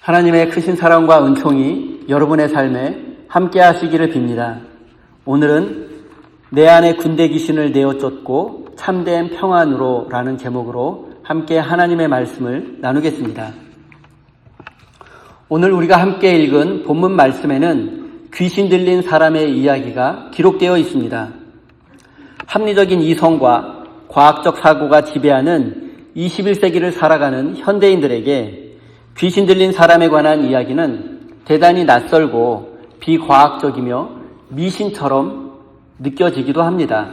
하나님의 크신 사랑과 은총이 여러분의 삶에 함께 하시기를 빕니다. 오늘은 내 안에 군대 귀신을 내어 쫓고 참된 평안으로 라는 제목으로 함께 하나님의 말씀을 나누겠습니다. 오늘 우리가 함께 읽은 본문 말씀에는 귀신 들린 사람의 이야기가 기록되어 있습니다. 합리적인 이성과 과학적 사고가 지배하는 21세기를 살아가는 현대인들에게 귀신 들린 사람에 관한 이야기는 대단히 낯설고 비과학적이며 미신처럼 느껴지기도 합니다.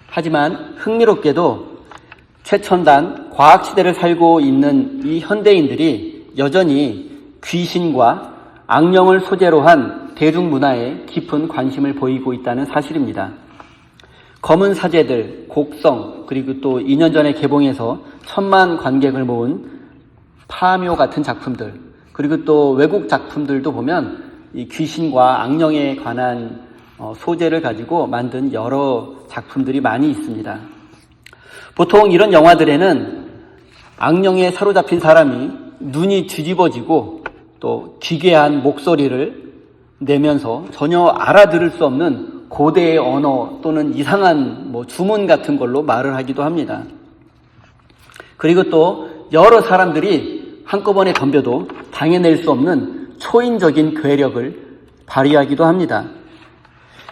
하지만 흥미롭게도 최첨단 과학시대를 살고 있는 이 현대인들이 여전히 귀신과 악령을 소재로 한 대중문화에 깊은 관심을 보이고 있다는 사실입니다. 검은 사제들, 곡성, 그리고 또 2년 전에 개봉해서 1000만 관객을 모은 파묘 같은 작품들, 그리고 또 외국 작품들도 보면 이 귀신과 악령에 관한 소재를 가지고 만든 여러 작품들이 많이 있습니다. 보통 이런 영화들에는 악령에 사로잡힌 사람이 눈이 뒤집어지고 또 기괴한 목소리를 내면서 전혀 알아들을 수 없는 고대의 언어 또는 이상한 주문 같은 걸로 말을 하기도 합니다. 그리고 또 여러 사람들이 한꺼번에 덤벼도 당해낼 수 없는 초인적인 괴력을 발휘하기도 합니다.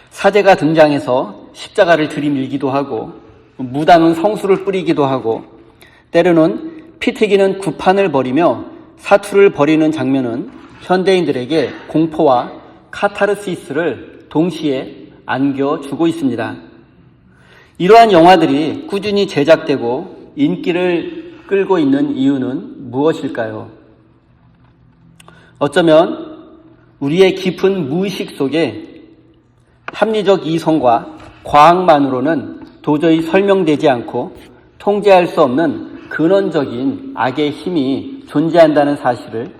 사제가 등장해서 십자가를 들이밀기도 하고 무당은 성수를 뿌리기도 하고 때로는 피 튀기는 구판을 벌이며 사투를 벌이는 장면은 현대인들에게 공포와 카타르시스를 동시에 안겨주고 있습니다. 이러한 영화들이 꾸준히 제작되고 인기를 끌고 있는 이유는 무엇일까요? 어쩌면 우리의 깊은 무의식 속에 합리적 이성과 과학만으로는 도저히 설명되지 않고 통제할 수 없는 근원적인 악의 힘이 존재한다는 사실을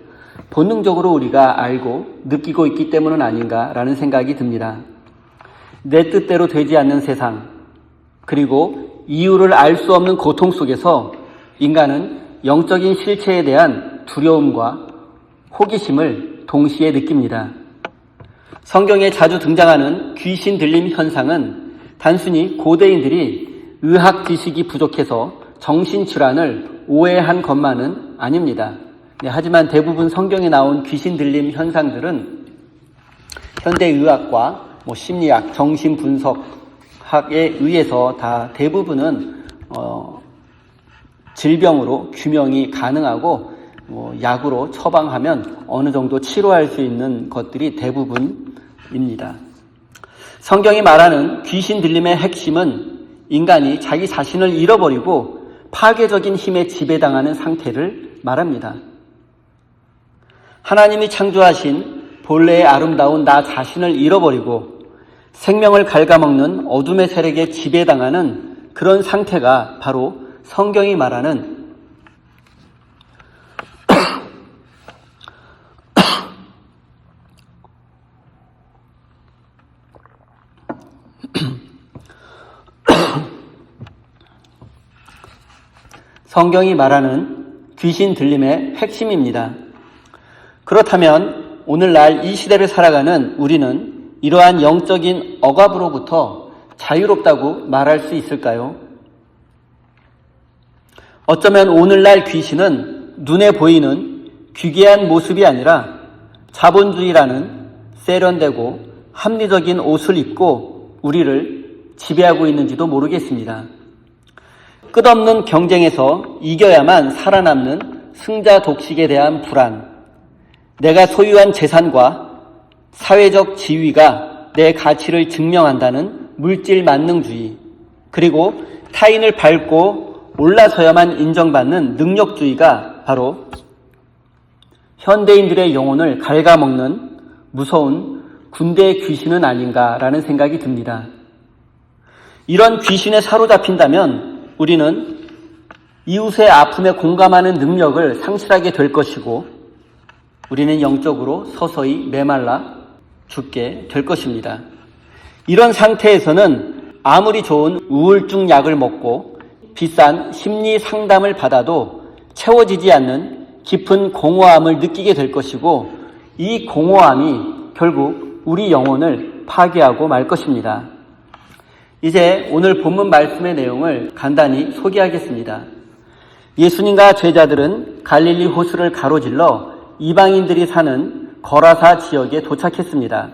본능적으로 우리가 알고 느끼고 있기 때문은 아닌가라는 생각이 듭니다. 내 뜻대로 되지 않는 세상, 그리고 이유를 알 수 없는 고통 속에서 인간은 영적인 실체에 대한 두려움과 호기심을 동시에 느낍니다. 성경에 자주 등장하는 귀신 들림 현상은 단순히 고대인들이 의학 지식이 부족해서 정신질환을 오해한 것만은 아닙니다. 하지만 대부분 성경에 나온 귀신 들림 현상들은 현대의학과 심리학, 정신분석학에 의해서 다 대부분은 질병으로 규명이 가능하고 약으로 처방하면 어느 정도 치료할 수 있는 것들이 대부분입니다. 성경이 말하는 귀신 들림의 핵심은 인간이 자기 자신을 잃어버리고 파괴적인 힘에 지배당하는 상태를 말합니다. 하나님이 창조하신 본래의 아름다운 나 자신을 잃어버리고 생명을 갉아먹는 어둠의 세력에 지배당하는 그런 상태가 바로 성경이 말하는 성경이 말하는 귀신 들림의 핵심입니다. 그렇다면 오늘날 이 시대를 살아가는 우리는 이러한 영적인 억압으로부터 자유롭다고 말할 수 있을까요? 어쩌면 오늘날 귀신은 눈에 보이는 귀괴한 모습이 아니라 자본주의라는 세련되고 합리적인 옷을 입고 우리를 지배하고 있는지도 모르겠습니다. 끝없는 경쟁에서 이겨야만 살아남는 승자 독식에 대한 불안, 내가 소유한 재산과 사회적 지위가 내 가치를 증명한다는 물질 만능주의, 그리고 타인을 밟고 올라서야만 인정받는 능력주의가 바로 현대인들의 영혼을 갉아먹는 무서운 군대의 귀신은 아닌가라는 생각이 듭니다. 이런 귀신에 사로잡힌다면 우리는 이웃의 아픔에 공감하는 능력을 상실하게 될 것이고 우리는 영적으로 서서히 메말라 죽게 될 것입니다. 이런 상태에서는 아무리 좋은 우울증 약을 먹고 비싼 심리 상담을 받아도 채워지지 않는 깊은 공허함을 느끼게 될 것이고 이 공허함이 결국 우리 영혼을 파괴하고 말 것입니다. 이제 오늘 본문 말씀의 내용을 간단히 소개하겠습니다. 예수님과 제자들은 갈릴리 호수를 가로질러 이방인들이 사는 거라사 지역에 도착했습니다.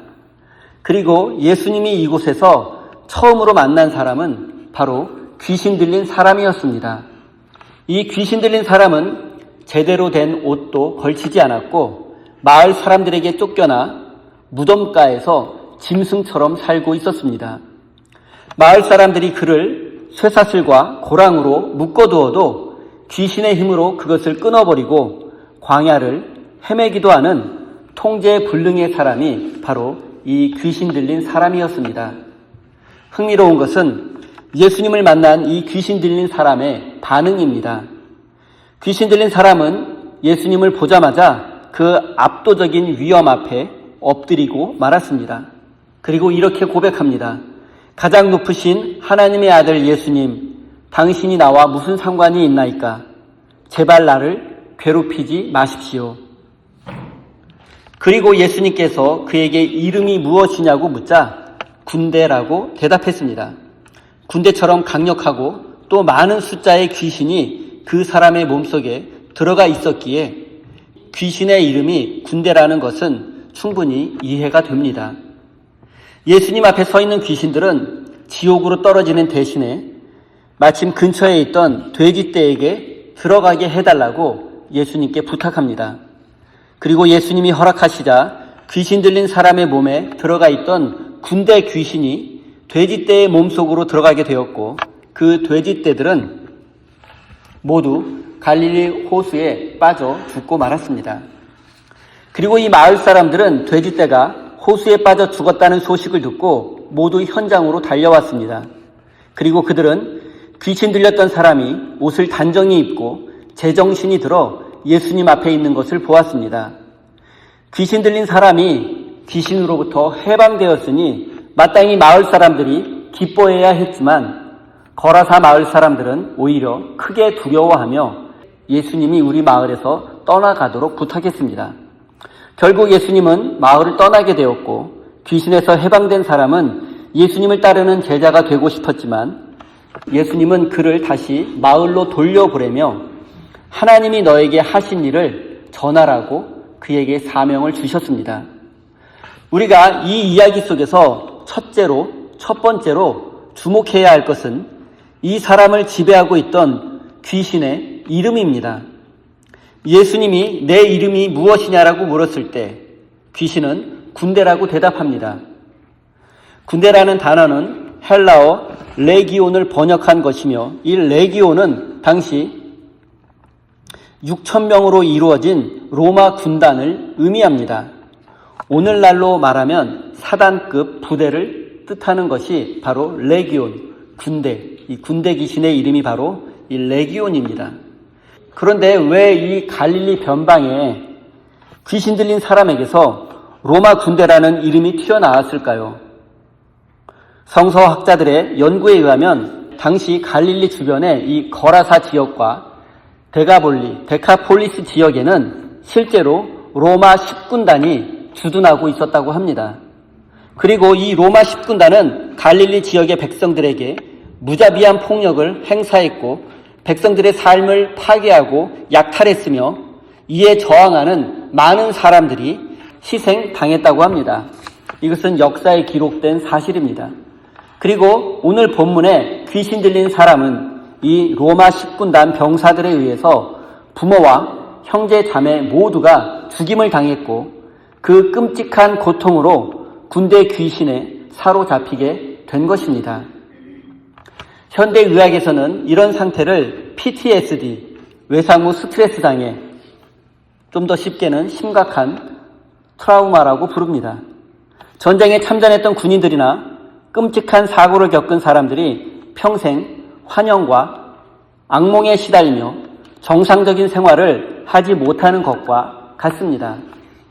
그리고 예수님이 이곳에서 처음으로 만난 사람은 바로 귀신 들린 사람이었습니다. 이 귀신 들린 사람은 제대로 된 옷도 걸치지 않았고 마을 사람들에게 쫓겨나 무덤가에서 짐승처럼 살고 있었습니다. 마을 사람들이 그를 쇠사슬과 고랑으로 묶어두어도 귀신의 힘으로 그것을 끊어버리고 광야를 헤매기도 하는 통제불능의 사람이 바로 이 귀신 들린 사람이었습니다. 흥미로운 것은 예수님을 만난 이 귀신 들린 사람의 반응입니다. 귀신 들린 사람은 예수님을 보자마자 그 압도적인 위험 앞에 엎드리고 말았습니다. 그리고 이렇게 고백합니다. 가장 높으신 하나님의 아들 예수님, 당신이 나와 무슨 상관이 있나이까? 제발 나를 괴롭히지 마십시오. 그리고 예수님께서 그에게 이름이 무엇이냐고 묻자 군대라고 대답했습니다. 군대처럼 강력하고 또 많은 숫자의 귀신이 그 사람의 몸속에 들어가 있었기에 귀신의 이름이 군대라는 것은 충분히 이해가 됩니다. 예수님 앞에 서 있는 귀신들은 지옥으로 떨어지는 대신에 마침 근처에 있던 돼지떼에게 들어가게 해달라고 예수님께 부탁합니다. 그리고 예수님이 허락하시자 귀신 들린 사람의 몸에 들어가 있던 군대 귀신이 돼지떼의 몸속으로 들어가게 되었고 그 돼지떼들은 모두 갈릴리 호수에 빠져 죽고 말았습니다. 그리고 이 마을 사람들은 돼지떼가 호수에 빠져 죽었다는 소식을 듣고 모두 현장으로 달려왔습니다. 그리고 그들은 귀신 들렸던 사람이 옷을 단정히 입고 제정신이 들어 예수님 앞에 있는 것을 보았습니다. 귀신 들린 사람이 귀신으로부터 해방되었으니 마땅히 마을 사람들이 기뻐해야 했지만 거라사 마을 사람들은 오히려 크게 두려워하며 예수님이 우리 마을에서 떠나가도록 부탁했습니다. 결국 예수님은 마을을 떠나게 되었고 귀신에서 해방된 사람은 예수님을 따르는 제자가 되고 싶었지만 예수님은 그를 다시 마을로 돌려보내며 하나님이 너에게 하신 일을 전하라고 그에게 사명을 주셨습니다. 우리가 이 이야기 속에서 첫 번째로 주목해야 할 것은 이 사람을 지배하고 있던 귀신의 이름입니다. 예수님이 내 이름이 무엇이냐라고 물었을 때 귀신은 군대라고 대답합니다. 군대라는 단어는 헬라어 레기온을 번역한 것이며 이 레기온은 당시 6,000명으로 이루어진 로마 군단을 의미합니다. 오늘날로 말하면 사단급 부대를 뜻하는 것이 바로 레기온, 군대. 이 군대 귀신의 이름이 바로 이 레기온입니다. 그런데 왜 이 갈릴리 변방에 귀신 들린 사람에게서 로마 군대라는 이름이 튀어나왔을까요? 성서학자들의 연구에 의하면 당시 갈릴리 주변의 이 거라사 지역과 데카폴리스 지역에는 실제로 로마 10군단이 주둔하고 있었다고 합니다. 그리고 이 로마 10군단은 갈릴리 지역의 백성들에게 무자비한 폭력을 행사했고 백성들의 삶을 파괴하고 약탈했으며 이에 저항하는 많은 사람들이 희생당했다고 합니다. 이것은 역사에 기록된 사실입니다. 그리고 오늘 본문에 귀신 들린 사람은 이 로마 10군단 병사들에 의해서 부모와 형제 자매 모두가 죽임을 당했고 그 끔찍한 고통으로 군대 귀신에 사로잡히게 된 것입니다. 현대의학에서는 이런 상태를 PTSD, 외상 후 스트레스 장애, 좀 더 쉽게는 심각한 트라우마라고 부릅니다. 전쟁에 참전했던 군인들이나 끔찍한 사고를 겪은 사람들이 평생 환영과 악몽에 시달리며 정상적인 생활을 하지 못하는 것과 같습니다.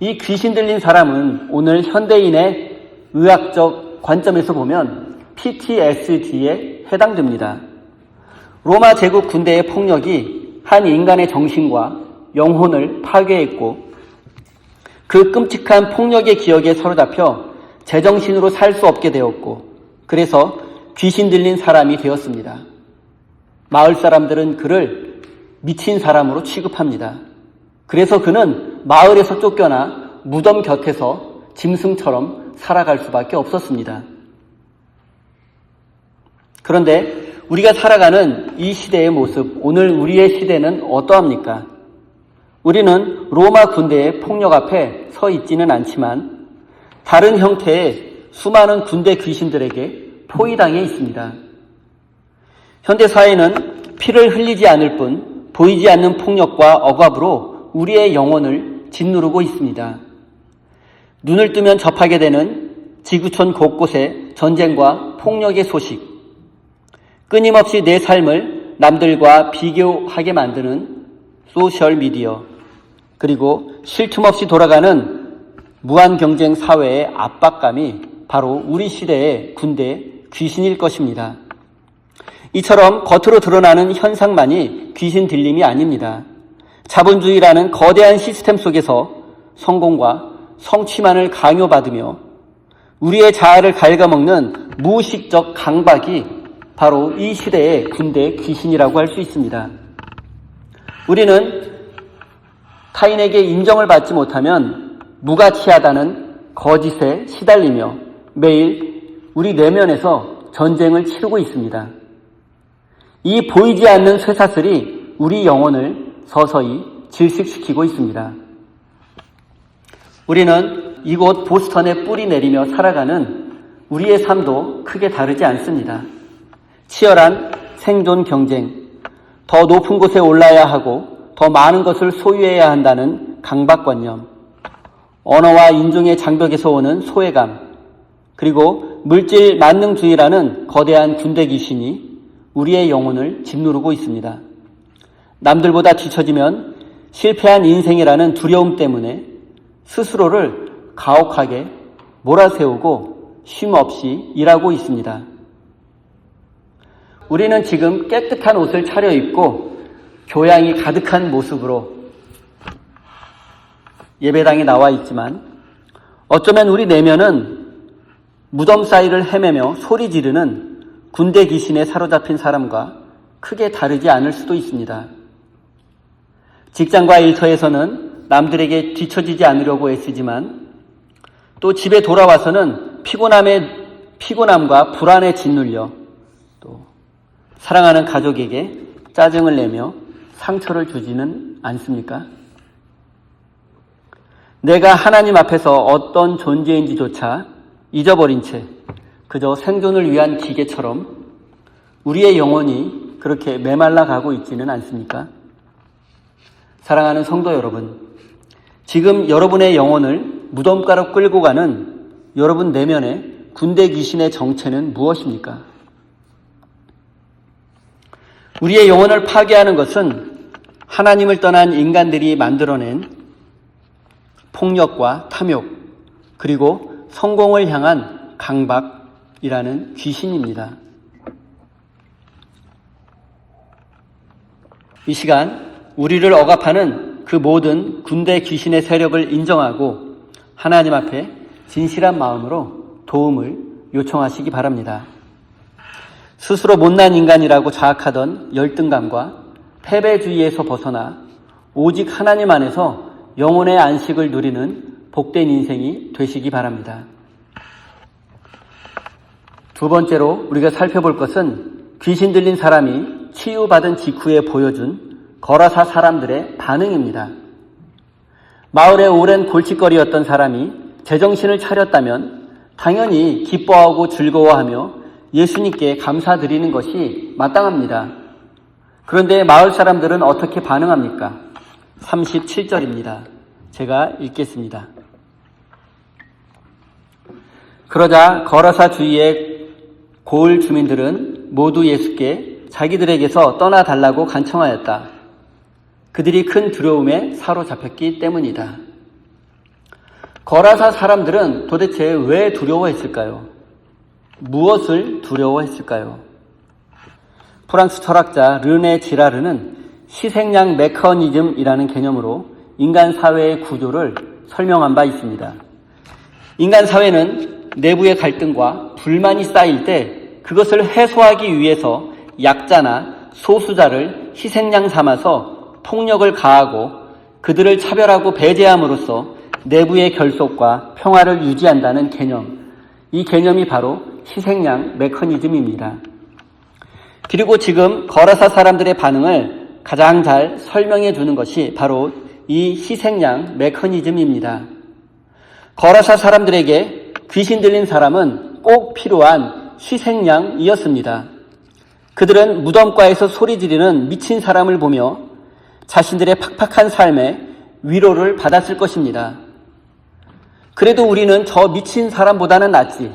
이 귀신 들린 사람은 오늘 현대인의 의학적 관점에서 보면 PTSD에 해당됩니다. 로마 제국 군대의 폭력이 한 인간의 정신과 영혼을 파괴했고 그 끔찍한 폭력의 기억에 사로잡혀 제정신으로 살 수 없게 되었고 그래서 귀신 들린 사람이 되었습니다. 마을 사람들은 그를 미친 사람으로 취급합니다. 그래서 그는 마을에서 쫓겨나 무덤 곁에서 짐승처럼 살아갈 수밖에 없었습니다. 그런데 우리가 살아가는 이 시대의 모습, 오늘 우리의 시대는 어떠합니까? 우리는 로마 군대의 폭력 앞에 서 있지는 않지만 다른 형태의 수많은 군대 귀신들에게 포위당해 있습니다. 현대사회는 피를 흘리지 않을 뿐 보이지 않는 폭력과 억압으로 우리의 영혼을 짓누르고 있습니다. 눈을 뜨면 접하게 되는 지구촌 곳곳의 전쟁과 폭력의 소식, 끊임없이 내 삶을 남들과 비교하게 만드는 소셜미디어, 그리고 쉴 틈 없이 돌아가는 무한경쟁 사회의 압박감이 바로 우리 시대의 군대 귀신일 것입니다. 이처럼 겉으로 드러나는 현상만이 귀신 들림이 아닙니다. 자본주의라는 거대한 시스템 속에서 성공과 성취만을 강요받으며 우리의 자아를 갉아먹는 무의식적 강박이 바로 이 시대의 군대 귀신이라고 할 수 있습니다. 우리는 타인에게 인정을 받지 못하면 무가치하다는 거짓에 시달리며 매일 우리 내면에서 전쟁을 치르고 있습니다. 이 보이지 않는 쇠사슬이 우리 영혼을 서서히 질식시키고 있습니다. 우리는 이곳 보스턴에 뿌리 내리며 살아가는 우리의 삶도 크게 다르지 않습니다. 치열한 생존 경쟁, 더 높은 곳에 올라야 하고 더 많은 것을 소유해야 한다는 강박관념, 언어와 인종의 장벽에서 오는 소외감, 그리고 물질 만능주의라는 거대한 군대 귀신이 우리의 영혼을 짓누르고 있습니다. 남들보다 뒤처지면 실패한 인생이라는 두려움 때문에 스스로를 가혹하게 몰아세우고 쉼없이 일하고 있습니다. 우리는 지금 깨끗한 옷을 차려입고 교양이 가득한 모습으로 예배당에 나와 있지만 어쩌면 우리 내면은 무덤 사이를 헤매며 소리 지르는 군대 귀신에 사로잡힌 사람과 크게 다르지 않을 수도 있습니다. 직장과 일터에서는 남들에게 뒤처지지 않으려고 애쓰지만 또 집에 돌아와서는 피곤함과 불안에 짓눌려 또 사랑하는 가족에게 짜증을 내며 상처를 주지는 않습니까? 내가 하나님 앞에서 어떤 존재인지조차 잊어버린 채 그저 생존을 위한 기계처럼 우리의 영혼이 그렇게 메말라 가고 있지는 않습니까? 사랑하는 성도 여러분, 지금 여러분의 영혼을 무덤가로 끌고 가는 여러분 내면의 군대 귀신의 정체는 무엇입니까? 우리의 영혼을 파괴하는 것은 하나님을 떠난 인간들이 만들어낸 폭력과 탐욕, 그리고 성공을 향한 강박이라는 귀신입니다. 이 시간 우리를 억압하는 그 모든 군대 귀신의 세력을 인정하고 하나님 앞에 진실한 마음으로 도움을 요청하시기 바랍니다. 스스로 못난 인간이라고 자학하던 열등감과 패배주의에서 벗어나 오직 하나님 안에서 영혼의 안식을 누리는 복된 인생이 되시기 바랍니다. 두 번째로 우리가 살펴볼 것은 귀신 들린 사람이 치유받은 직후에 보여준 거라사 사람들의 반응입니다. 마을의 오랜 골칫거리였던 사람이 제정신을 차렸다면 당연히 기뻐하고 즐거워하며 예수님께 감사드리는 것이 마땅합니다. 그런데 마을 사람들은 어떻게 반응합니까? 37절입니다. 제가 읽겠습니다. 그러자 거라사 주위의 고을 주민들은 모두 예수께 자기들에게서 떠나달라고 간청하였다. 그들이 큰 두려움에 사로잡혔기 때문이다. 거라사 사람들은 도대체 왜 두려워했을까요? 무엇을 두려워했을까요? 프랑스 철학자 르네 지라르는 희생양 메커니즘이라는 개념으로 인간 사회의 구조를 설명한 바 있습니다. 인간 사회는 내부의 갈등과 불만이 쌓일 때 그것을 해소하기 위해서 약자나 소수자를 희생양 삼아서 폭력을 가하고 그들을 차별하고 배제함으로써 내부의 결속과 평화를 유지한다는 개념. 이 개념이 바로 희생양 메커니즘입니다. 그리고 지금 거라사 사람들의 반응을 가장 잘 설명해 주는 것이 바로 이 희생양 메커니즘입니다. 거라사 사람들에게 귀신 들린 사람은 꼭 필요한 희생양이었습니다. 그들은 무덤가에서 소리 지르는 미친 사람을 보며 자신들의 팍팍한 삶에 위로를 받았을 것입니다. 그래도 우리는 저 미친 사람보다는 낫지.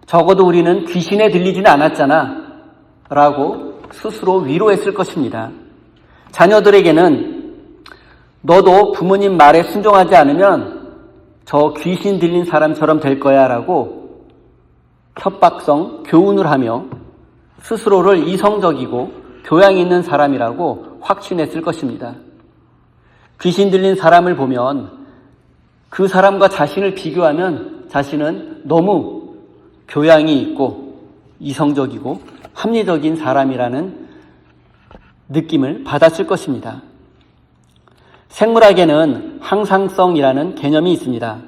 적어도 우리는 귀신에 들리지는 않았잖아. 라고 스스로 위로했을 것입니다. 자녀들에게는 너도 부모님 말에 순종하지 않으면 저 귀신 들린 사람처럼 될 거야 라고 협박성 교훈을 하며 스스로를 이성적이고 교양 있는 사람이라고 확신했을 것입니다. 귀신 들린 사람을 보면 그 사람과 자신을 비교하면 자신은 너무 교양이 있고 이성적이고 합리적인 사람이라는 느낌을 받았을 것입니다. 생물학에는 항상성이라는 개념이 있습니다.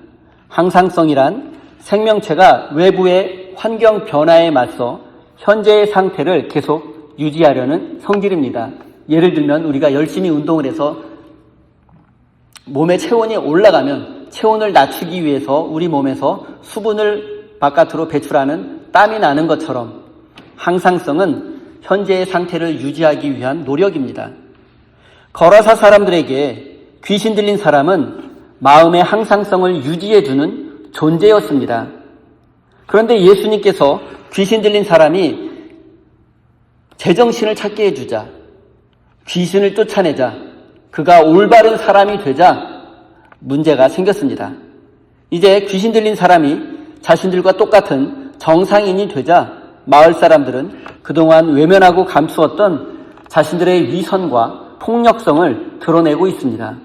항상성이란 생명체가 외부의 환경 변화에 맞서 현재의 상태를 계속 유지하려는 성질입니다. 예를 들면 우리가 열심히 운동을 해서 몸의 체온이 올라가면 체온을 낮추기 위해서 우리 몸에서 수분을 바깥으로 배출하는 땀이 나는 것처럼 항상성은 현재의 상태를 유지하기 위한 노력입니다. 거라사 사람들에게 귀신 들린 사람은 마음의 항상성을 유지해주는 존재였습니다. 그런데 예수님께서 귀신 들린 사람이 제정신을 찾게 해주자, 귀신을 쫓아내자, 그가 올바른 사람이 되자 문제가 생겼습니다. 이제 귀신 들린 사람이 자신들과 똑같은 정상인이 되자 마을 사람들은 그동안 외면하고 감추었던 자신들의 위선과 폭력성을 드러내고 있습니다.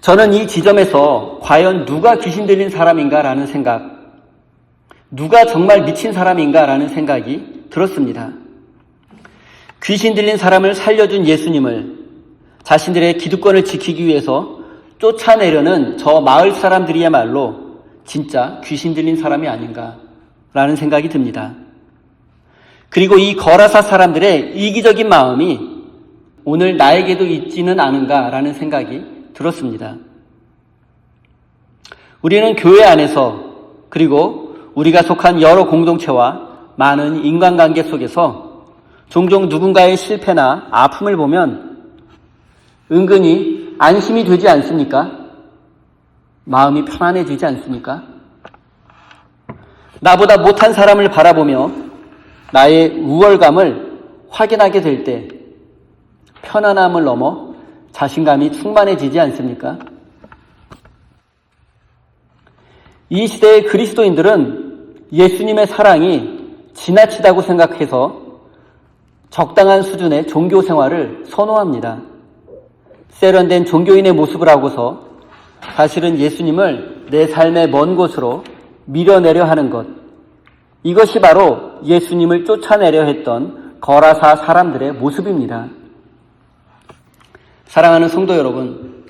저는 이 지점에서 과연 누가 귀신 들린 사람인가라는 생각, 누가 정말 미친 사람인가라는 생각이 들었습니다. 귀신 들린 사람을 살려준 예수님을 자신들의 기득권을 지키기 위해서 쫓아내려는 저 마을 사람들이야말로 진짜 귀신 들린 사람이 아닌가라는 생각이 듭니다. 그리고 이 거라사 사람들의 이기적인 마음이 오늘 나에게도 있지는 않은가라는 생각이 들었습니다. 우리는 교회 안에서 그리고 우리가 속한 여러 공동체와 많은 인간관계 속에서 종종 누군가의 실패나 아픔을 보면 은근히 안심이 되지 않습니까? 마음이 편안해지지 않습니까? 나보다 못한 사람을 바라보며 나의 우월감을 확인하게 될 때 편안함을 넘어 자신감이 충만해지지 않습니까? 이 시대의 그리스도인들은 예수님의 사랑이 지나치다고 생각해서 적당한 수준의 종교 생활을 선호합니다. 세련된 종교인의 모습을 하고서 사실은 예수님을 내 삶의 먼 곳으로 밀어내려 하는 것, 이것이 바로 예수님을 쫓아내려 했던 거라사 사람들의 모습입니다. 사랑하는 성도 여러분,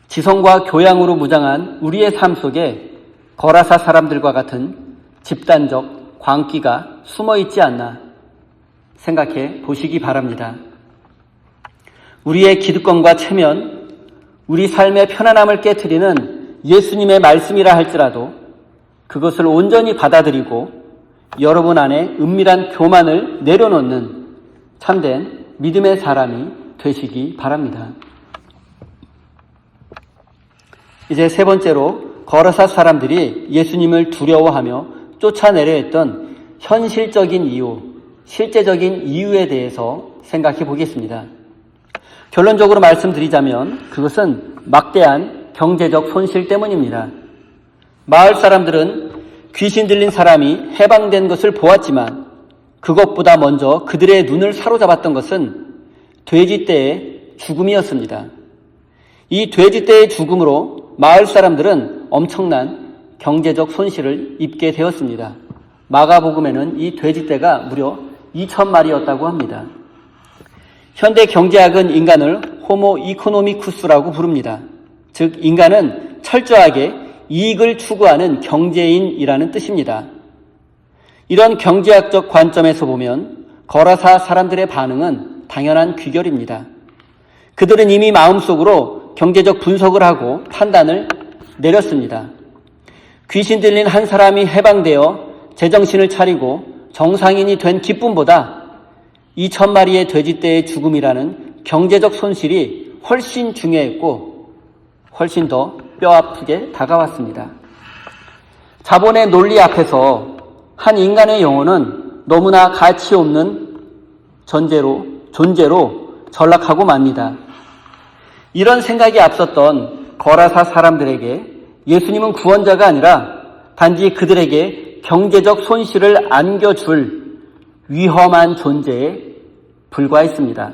지성과 교양으로 무장한 우리의 삶 속에 거라사 사람들과 같은 집단적 광기가 숨어있지 않나 생각해 보시기 바랍니다. 우리의 기득권과 체면, 우리 삶의 편안함을 깨트리는 예수님의 말씀이라 할지라도 그것을 온전히 받아들이고 여러분 안에 은밀한 교만을 내려놓는 참된 믿음의 사람이 되시기 바랍니다. 이제 세 번째로 거라사 사람들이 예수님을 두려워하며 쫓아내려 했던 현실적인 이유, 실제적인 이유에 대해서 생각해 보겠습니다. 결론적으로 말씀드리자면 그것은 막대한 경제적 손실 때문입니다. 마을 사람들은 귀신 들린 사람이 해방된 것을 보았지만 그것보다 먼저 그들의 눈을 사로잡았던 것은 돼지떼의 죽음이었습니다. 이 돼지떼의 죽음으로 마을 사람들은 엄청난 경제적 손실을 입게 되었습니다. 마가복음에는 이 돼지떼가 무려 2,000마리였다고 합니다. 현대 경제학은 인간을 호모 이코노미쿠스라고 부릅니다. 즉 인간은 철저하게 이익을 추구하는 경제인이라는 뜻입니다. 이런 경제학적 관점에서 보면 거라사 사람들의 반응은 당연한 귀결입니다. 그들은 이미 마음속으로 경제적 분석을 하고 판단을 내렸습니다. 귀신 들린 한 사람이 해방되어 제정신을 차리고 정상인이 된 기쁨보다 2,000마리의 돼지떼의 죽음이라는 경제적 손실이 훨씬 중요했고 훨씬 더 뼈아프게 다가왔습니다. 자본의 논리 앞에서 한 인간의 영혼은 너무나 가치 없는 존재로 전락하고 맙니다. 이런 생각이 앞섰던 거라사 사람들에게 예수님은 구원자가 아니라 단지 그들에게 경제적 손실을 안겨줄 위험한 존재에 불과했습니다.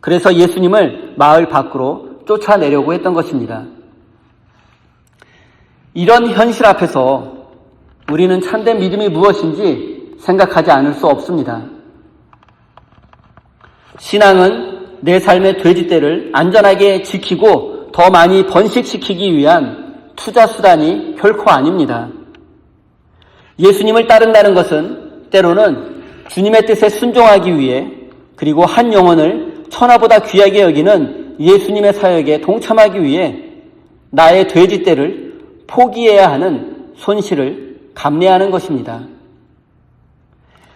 그래서 예수님을 마을 밖으로 쫓아내려고 했던 것입니다. 이런 현실 앞에서 우리는 참된 믿음이 무엇인지 생각하지 않을 수 없습니다. 신앙은 내 삶의 돼지떼를 안전하게 지키고 더 많이 번식시키기 위한 투자 수단이 결코 아닙니다. 예수님을 따른다는 것은 때로는 주님의 뜻에 순종하기 위해 그리고 한 영혼을 천하보다 귀하게 여기는 예수님의 사역에 동참하기 위해 나의 돼지떼를 포기해야 하는 손실을 감내하는 것입니다.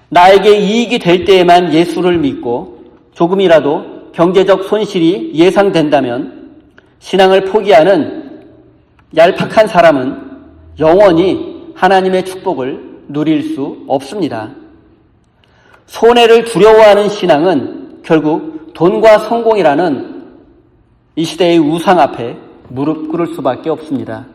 나에게 이익이 될 때에만 예수를 믿고 조금이라도 경제적 손실이 예상된다면 신앙을 포기하는 얄팍한 사람은 영원히 하나님의 축복을 누릴 수 없습니다. 손해를 두려워하는 신앙은 결국 돈과 성공이라는 이 시대의 우상 앞에 무릎 꿇을 수밖에 없습니다.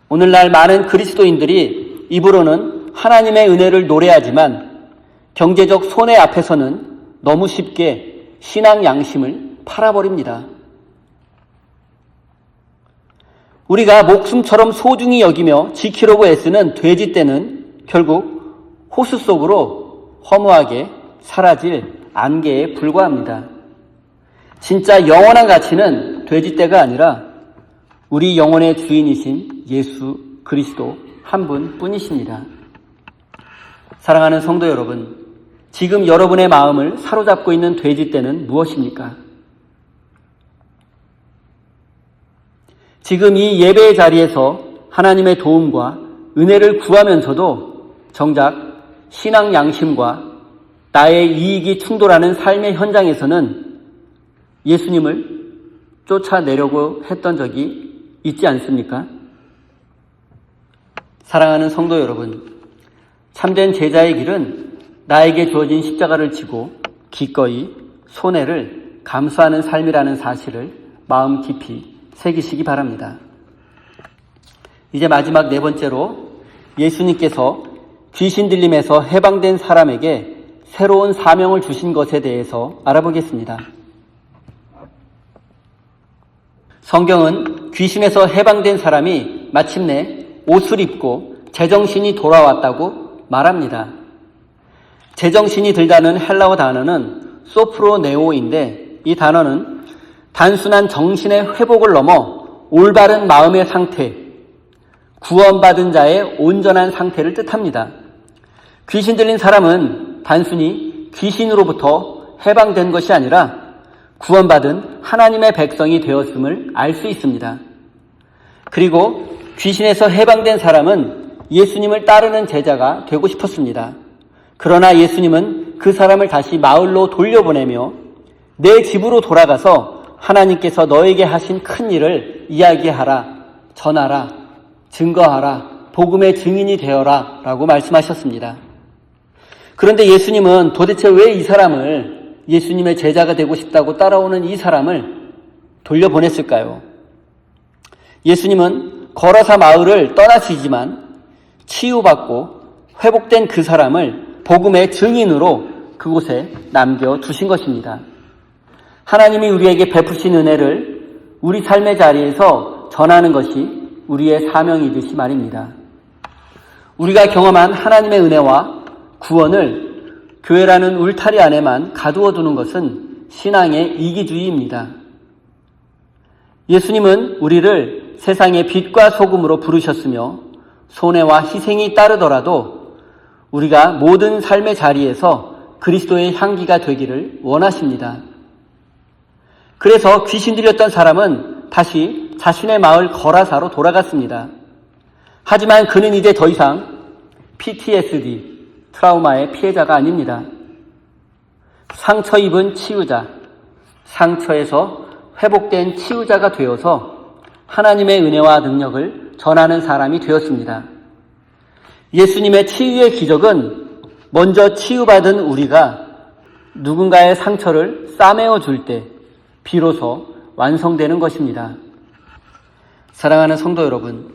오늘날 많은 그리스도인들이 입으로는 하나님의 은혜를 노래하지만 경제적 손해 앞에서는 너무 쉽게 신앙 양심을 팔아버립니다. 우리가 목숨처럼 소중히 여기며 지키려고 애쓰는 돼지떼는 결국 호수 속으로 허무하게 사라질 안개에 불과합니다. 진짜 영원한 가치는 돼지떼가 아니라 우리 영혼의 주인이신 예수 그리스도 한 분뿐이십니다. 사랑하는 성도 여러분, 지금 여러분의 마음을 사로잡고 있는 돼지떼는 무엇입니까? 지금 이 예배의 자리에서 하나님의 도움과 은혜를 구하면서도 정작 신앙 양심과 나의 이익이 충돌하는 삶의 현장에서는 예수님을 쫓아내려고 했던 적이 있지 않습니까? 사랑하는 성도 여러분, 참된 제자의 길은 나에게 주어진 십자가를 지고 기꺼이 손해를 감수하는 삶이라는 사실을 마음 깊이 새기시기 바랍니다. 이제 마지막 네 번째로 예수님께서 귀신 들림에서 해방된 사람에게 새로운 사명을 주신 것에 대해서 알아보겠습니다. 성경은 귀신에서 해방된 사람이 마침내 옷을 입고 제정신이 돌아왔다고 말합니다. 제정신이 들다는 헬라어 단어는 소프로네오인데 이 단어는 단순한 정신의 회복을 넘어 올바른 마음의 상태, 구원받은 자의 온전한 상태를 뜻합니다. 귀신 들린 사람은 단순히 귀신으로부터 해방된 것이 아니라 구원받은 하나님의 백성이 되었음을 알 수 있습니다. 그리고 귀신에서 해방된 사람은 예수님을 따르는 제자가 되고 싶었습니다. 그러나 예수님은 그 사람을 다시 마을로 돌려보내며 내 집으로 돌아가서 하나님께서 너에게 하신 큰 일을 이야기하라, 전하라, 증거하라, 복음의 증인이 되어라 라고 말씀하셨습니다. 그런데 예수님은 도대체 왜 이 사람을, 예수님의 제자가 되고 싶다고 따라오는 이 사람을 돌려보냈을까요? 예수님은 거라사 마을을 떠나시지만 치유받고 회복된 그 사람을 복음의 증인으로 그곳에 남겨두신 것입니다. 하나님이 우리에게 베푸신 은혜를 우리 삶의 자리에서 전하는 것이 우리의 사명이듯이 말입니다. 우리가 경험한 하나님의 은혜와 구원을 교회라는 울타리 안에만 가두어 두는 것은 신앙의 이기주의입니다. 예수님은 우리를 세상의 빛과 소금으로 부르셨으며 손해와 희생이 따르더라도 우리가 모든 삶의 자리에서 그리스도의 향기가 되기를 원하십니다. 그래서 귀신 들렸던 사람은 다시 자신의 마을 거라사로 돌아갔습니다. 하지만 그는 이제 더 이상 PTSD, 트라우마의 피해자가 아닙니다. 상처 입은 치유자, 상처에서 회복된 치유자가 되어서 하나님의 은혜와 능력을 전하는 사람이 되었습니다. 예수님의 치유의 기적은 먼저 치유받은 우리가 누군가의 상처를 싸매어 줄 때 비로소 완성되는 것입니다. 사랑하는 성도 여러분,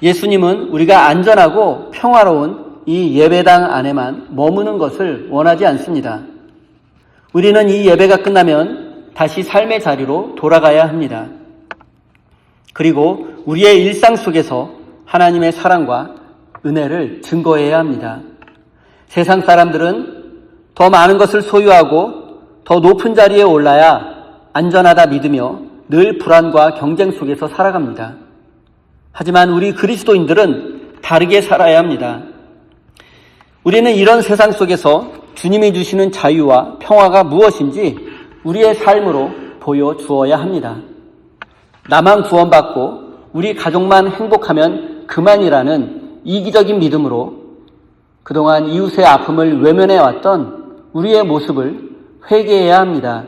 예수님은 우리가 안전하고 평화로운 이 예배당 안에만 머무는 것을 원하지 않습니다. 우리는 이 예배가 끝나면 다시 삶의 자리로 돌아가야 합니다. 그리고 우리의 일상 속에서 하나님의 사랑과 은혜를 증거해야 합니다. 세상 사람들은 더 많은 것을 소유하고 더 높은 자리에 올라야 안전하다 믿으며 늘 불안과 경쟁 속에서 살아갑니다. 하지만 우리 그리스도인들은 다르게 살아야 합니다. 우리는 이런 세상 속에서 주님이 주시는 자유와 평화가 무엇인지 우리의 삶으로 보여주어야 합니다. 나만 구원받고 우리 가족만 행복하면 그만이라는 이기적인 믿음으로 그동안 이웃의 아픔을 외면해왔던 우리의 모습을 회개해야 합니다.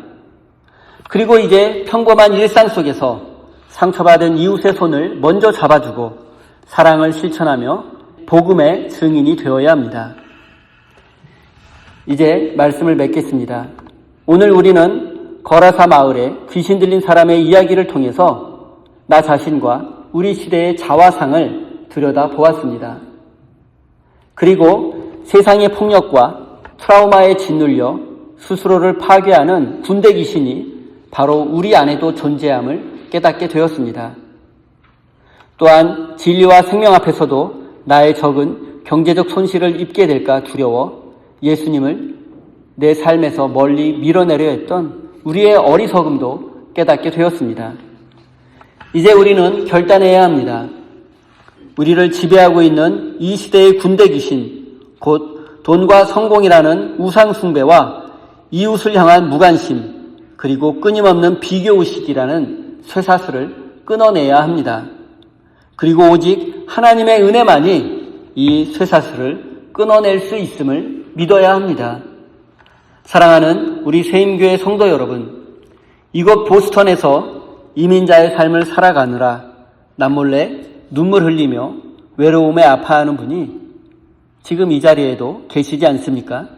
그리고 이제 평범한 일상 속에서 상처받은 이웃의 손을 먼저 잡아주고 사랑을 실천하며 복음의 증인이 되어야 합니다. 이제 말씀을 맺겠습니다. 오늘 우리는 거라사 마을에 귀신 들린 사람의 이야기를 통해서 나 자신과 우리 시대의 자화상을 들여다보았습니다. 그리고 세상의 폭력과 트라우마에 짓눌려 스스로를 파괴하는 군대 귀신이 바로 우리 안에도 존재함을 깨닫게 되었습니다. 또한 진리와 생명 앞에서도 나의 적은 경제적 손실을 입게 될까 두려워 예수님을 내 삶에서 멀리 밀어내려 했던 우리의 어리석음도 깨닫게 되었습니다. 이제 우리는 결단해야 합니다. 우리를 지배하고 있는 이 시대의 군대 귀신, 곧 돈과 성공이라는 우상 숭배와 이웃을 향한 무관심, 그리고 끊임없는 비교의식이라는 쇠사슬을 끊어내야 합니다. 그리고 오직 하나님의 은혜만이 이 쇠사슬을 끊어낼 수 있음을 믿어야 합니다. 사랑하는 우리 세임교회 성도 여러분, 이곳 보스턴에서 이민자의 삶을 살아가느라 남몰래 눈물 흘리며 외로움에 아파하는 분이 지금 이 자리에도 계시지 않습니까?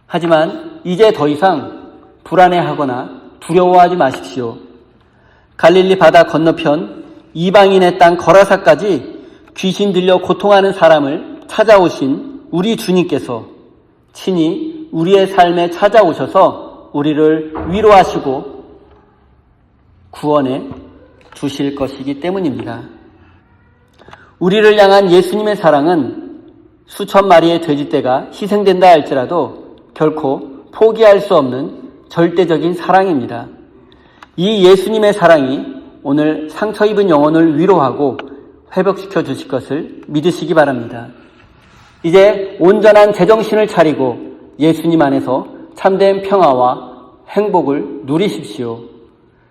하지만 이제 더 이상 불안해하거나 두려워하지 마십시오. 갈릴리 바다 건너편 이방인의 땅 거라사까지 귀신 들려 고통하는 사람을 찾아오신 우리 주님께서 친히 우리의 삶에 찾아오셔서 우리를 위로하시고 구원해 주실 것이기 때문입니다. 우리를 향한 예수님의 사랑은 수천 마리의 돼지떼가 희생된다 할지라도 결코 포기할 수 없는 절대적인 사랑입니다. 이 예수님의 사랑이 오늘 상처 입은 영혼을 위로하고 회복시켜 주실 것을 믿으시기 바랍니다. 이제 온전한 제정신을 차리고 예수님 안에서 참된 평화와 행복을 누리십시오.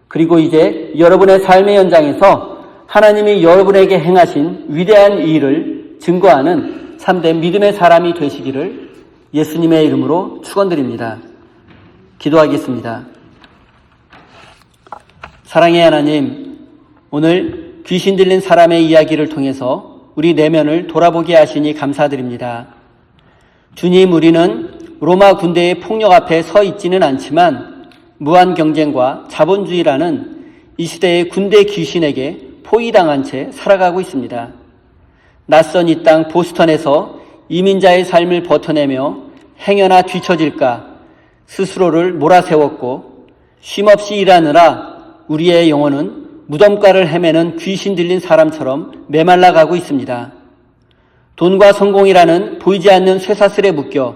그리고 이제 여러분의 삶의 현장에서 하나님이 여러분에게 행하신 위대한 일을 증거하는 참된 믿음의 사람이 되시기를 예수님의 이름으로 축원드립니다. 기도하겠습니다. 사랑의 하나님, 오늘 귀신 들린 사람의 이야기를 통해서 우리 내면을 돌아보게 하시니 감사드립니다. 주님, 우리는 로마 군대의 폭력 앞에 서 있지는 않지만 무한 경쟁과 자본주의라는 이 시대의 군대 귀신에게 포위당한 채 살아가고 있습니다. 낯선 이 땅 보스턴에서 이민자의 삶을 버텨내며 행여나 뒤처질까 스스로를 몰아세웠고 쉼없이 일하느라 우리의 영혼은 무덤가를 헤매는 귀신 들린 사람처럼 메말라가고 있습니다. 돈과 성공이라는 보이지 않는 쇠사슬에 묶여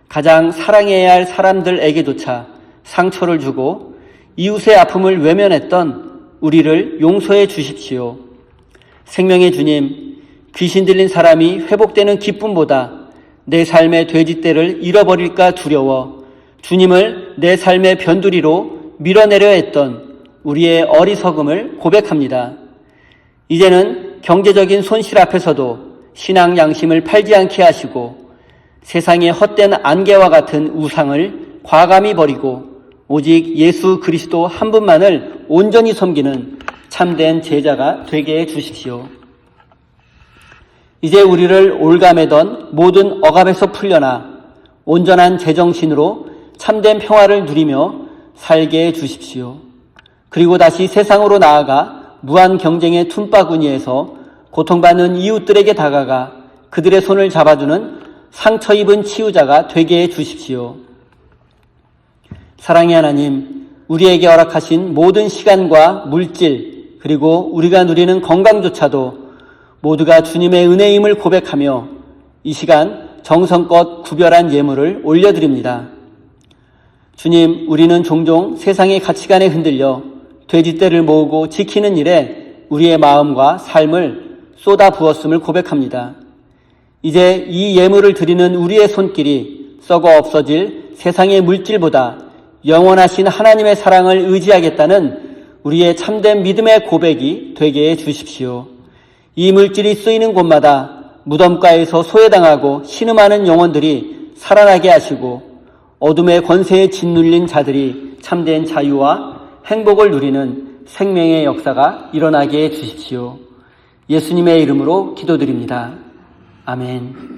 가장 사랑해야 할 사람들에게조차 상처를 주고 이웃의 아픔을 외면했던 우리를 용서해 주십시오. 생명의 주님, 귀신 들린 사람이 회복되는 기쁨보다 내 삶의 돼지떼를 잃어버릴까 두려워 주님을 내 삶의 변두리로 밀어내려 했던 우리의 어리석음을 고백합니다. 이제는 경제적인 손실 앞에서도 신앙 양심을 팔지 않게 하시고 세상의 헛된 안개와 같은 우상을 과감히 버리고 오직 예수 그리스도 한 분만을 온전히 섬기는 참된 제자가 되게 해 주십시오. 이제 우리를 올가매던 모든 억압에서 풀려나 온전한 제정신으로 참된 평화를 누리며 살게 해 주십시오. 그리고 다시 세상으로 나아가 무한 경쟁의 툰바구니에서 고통받는 이웃들에게 다가가 그들의 손을 잡아주는 상처 입은 치유자가 되게 해 주십시오. 사랑의 하나님, 우리에게 허락하신 모든 시간과 물질 그리고 우리가 누리는 건강조차도 모두가 주님의 은혜임을 고백하며 이 시간 정성껏 구별한 예물을 올려드립니다. 주님, 우리는 종종 세상의 가치관에 흔들려 돼지떼를 모으고 지키는 일에 우리의 마음과 삶을 쏟아 부었음을 고백합니다. 이제 이 예물을 드리는 우리의 손길이 썩어 없어질 세상의 물질보다 영원하신 하나님의 사랑을 의지하겠다는 우리의 참된 믿음의 고백이 되게 해 주십시오. 이 물질이 쓰이는 곳마다 무덤가에서 소외당하고 신음하는 영혼들이 살아나게 하시고 어둠의 권세에 짓눌린 자들이 참된 자유와 행복을 누리는 생명의 역사가 일어나게 해 주십시오. 예수님의 이름으로 기도드립니다. 아멘.